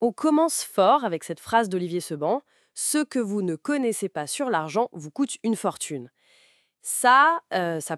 On commence fort avec cette phrase d'Olivier Seban: «Ce que vous ne connaissez pas sur l'argent vous coûte une fortune». Ça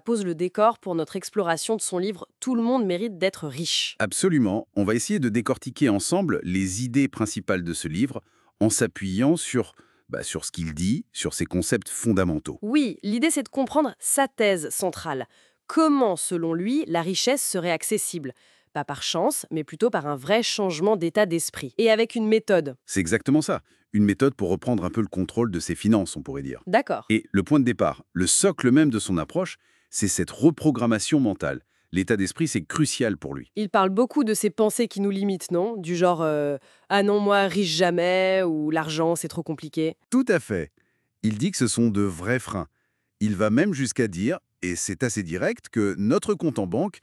pose le décor pour notre exploration de son livre «Tout le monde mérite d'être riche». Absolument. On va essayer de décortiquer ensemble les idées principales de ce livre en s'appuyant sur ce qu'il dit, sur ses concepts fondamentaux. Oui, l'idée c'est de comprendre sa thèse centrale. Comment, selon lui, la richesse serait accessible? Pas par chance, mais plutôt par un vrai changement d'état d'esprit. Et avec une méthode. C'est exactement ça. Une méthode pour reprendre un peu le contrôle de ses finances, on pourrait dire. D'accord. Et le point de départ, le socle même de son approche, c'est cette reprogrammation mentale. L'état d'esprit, c'est crucial pour lui. Il parle beaucoup de ces pensées qui nous limitent, non? Du genre ah non, moi, riche jamais, ou l'argent, c'est trop compliqué. Tout à fait. Il dit que ce sont de vrais freins. Il va même jusqu'à dire, et c'est assez direct, que notre compte en banque,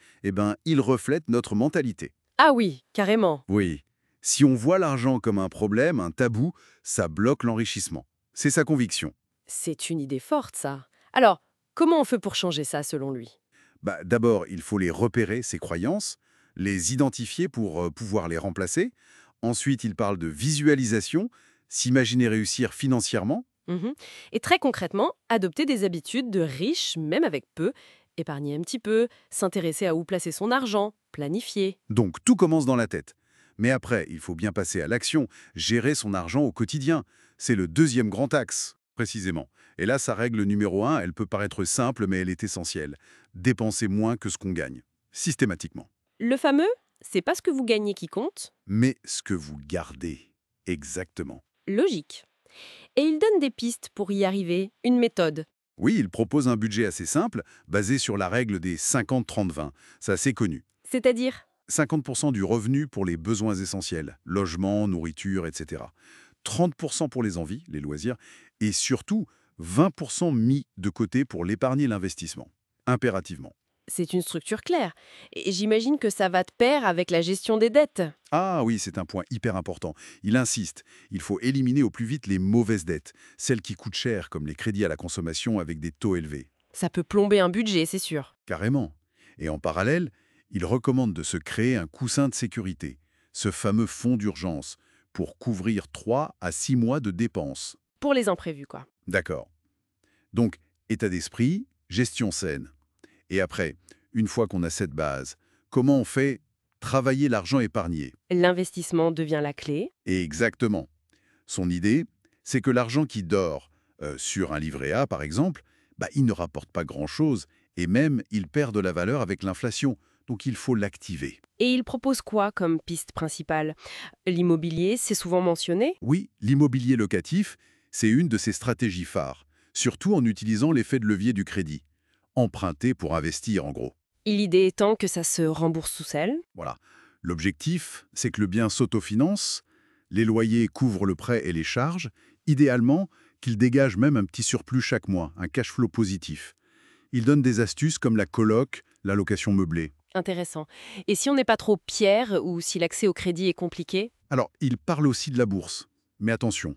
il reflète notre mentalité. Ah oui, carrément. Oui. Si on voit l'argent comme un problème, un tabou, ça bloque l'enrichissement. C'est sa conviction. C'est une idée forte, ça. Alors, comment on fait pour changer ça, selon lui? D'abord, il faut les repérer, ces croyances, les identifier pour pouvoir les remplacer. Ensuite, il parle de visualisation, s'imaginer réussir financièrement. Mhm. Et très concrètement, adopter des habitudes de riche, même avec peu, épargner un petit peu, s'intéresser à où placer son argent, planifier. Donc, tout commence dans la tête. Mais après, il faut bien passer à l'action, gérer son argent au quotidien. C'est le deuxième grand axe, précisément. Et là, sa règle numéro 1, elle peut paraître simple, mais elle est essentielle. Dépenser moins que ce qu'on gagne, systématiquement. Le fameux, c'est pas ce que vous gagnez qui compte? Mais ce que vous gardez, exactement. Logique. Et il donne des pistes pour y arriver, une méthode. Oui, il propose un budget assez simple, basé sur la règle des 50-30-20. C'est assez connu. C'est-à-dire? 50% du revenu pour les besoins essentiels, logement, nourriture, etc. 30% pour les envies, les loisirs, et surtout 20% mis de côté pour l'épargne et l'investissement, impérativement. C'est une structure claire. Et j'imagine que ça va de pair avec la gestion des dettes. Ah oui, c'est un point hyper important. Il insiste, il faut éliminer au plus vite les mauvaises dettes, celles qui coûtent cher, comme les crédits à la consommation avec des taux élevés. Ça peut plomber un budget, c'est sûr. Carrément. Et en parallèle, il recommande de se créer un coussin de sécurité, ce fameux fonds d'urgence, pour couvrir 3 à 6 mois de dépenses. Pour les imprévus, quoi. D'accord. Donc, état d'esprit, gestion saine. Et après, une fois qu'on a cette base, comment on fait travailler l'argent épargné? L'investissement devient la clé. Et exactement. Son idée, c'est que l'argent qui dort sur un livret A, par exemple, il ne rapporte pas grand-chose, et même il perd de la valeur avec l'inflation. Donc il faut l'activer. Et il propose quoi comme piste principale? L'immobilier, c'est souvent mentionné. Oui, l'immobilier locatif, c'est une de ses stratégies phares, surtout en utilisant l'effet de levier du crédit. Emprunter pour investir, en gros. Et l'idée étant que ça se rembourse sous selle. Voilà. L'objectif, c'est que le bien s'autofinance, les loyers couvrent le prêt et les charges, idéalement qu'il dégage même un petit surplus chaque mois, un cash flow positif. Il donne des astuces comme la coloc, la location meublée. Intéressant. Et si on n'est pas trop pierre ou si l'accès au crédit est compliqué? Alors, il parle aussi de la bourse. Mais attention,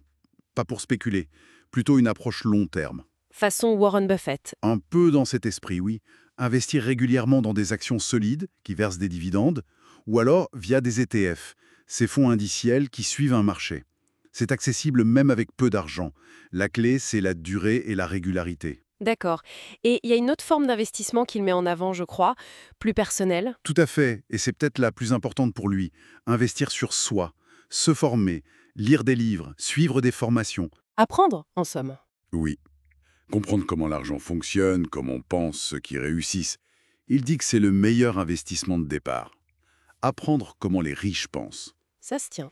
pas pour spéculer, plutôt une approche long terme. Façon Warren Buffett. Un peu dans cet esprit, oui. Investir régulièrement dans des actions solides qui versent des dividendes, ou alors via des ETF, ces fonds indiciels qui suivent un marché. C'est accessible même avec peu d'argent. La clé, c'est la durée et la régularité. D'accord. Et il y a une autre forme d'investissement qu'il met en avant, je crois, plus personnelle. Tout à fait, et c'est peut-être la plus importante pour lui. Investir sur soi, se former, lire des livres, suivre des formations. Apprendre, en somme. Oui. Comprendre comment l'argent fonctionne, comment on pense, ceux qui réussissent. Il dit que c'est le meilleur investissement de départ. Apprendre comment les riches pensent. Ça se tient.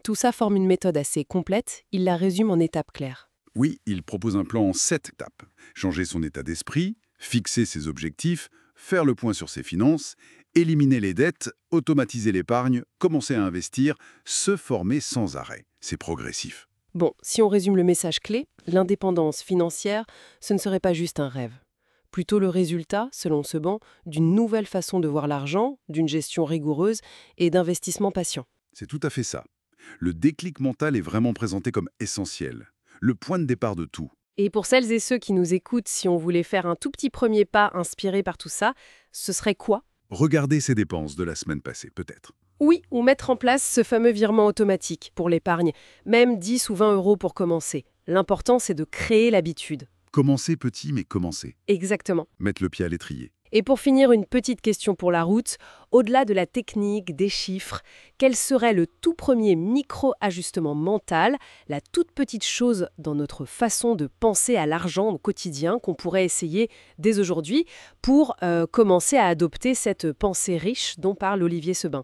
Tout ça forme une méthode assez complète, il la résume en étapes claires. Oui, il propose un plan en 7 étapes. Changer son état d'esprit, fixer ses objectifs, faire le point sur ses finances, éliminer les dettes, automatiser l'épargne, commencer à investir, se former sans arrêt. C'est progressif. Bon, si on résume le message clé, l'indépendance financière, ce ne serait pas juste un rêve. Plutôt le résultat, selon ce banc, d'une nouvelle façon de voir l'argent, d'une gestion rigoureuse et d'investissement patient. C'est tout à fait ça. Le déclic mental est vraiment présenté comme essentiel. Le point de départ de tout. Et pour celles et ceux qui nous écoutent, si on voulait faire un tout petit premier pas inspiré par tout ça, ce serait quoi? Regardez ses dépenses de la semaine passée, peut-être. Oui, ou mettre en place ce fameux virement automatique pour l'épargne, même 10 ou 20 euros pour commencer. L'important, c'est de créer l'habitude. Commencer petit, mais commencer. Exactement. Mettre le pied à l'étrier. Et pour finir, une petite question pour la route. Au-delà de la technique, des chiffres, quel serait le tout premier micro-ajustement mental, la toute petite chose dans notre façon de penser à l'argent au quotidien qu'on pourrait essayer dès aujourd'hui pour commencer à adopter cette pensée riche dont parle Olivier Sebin?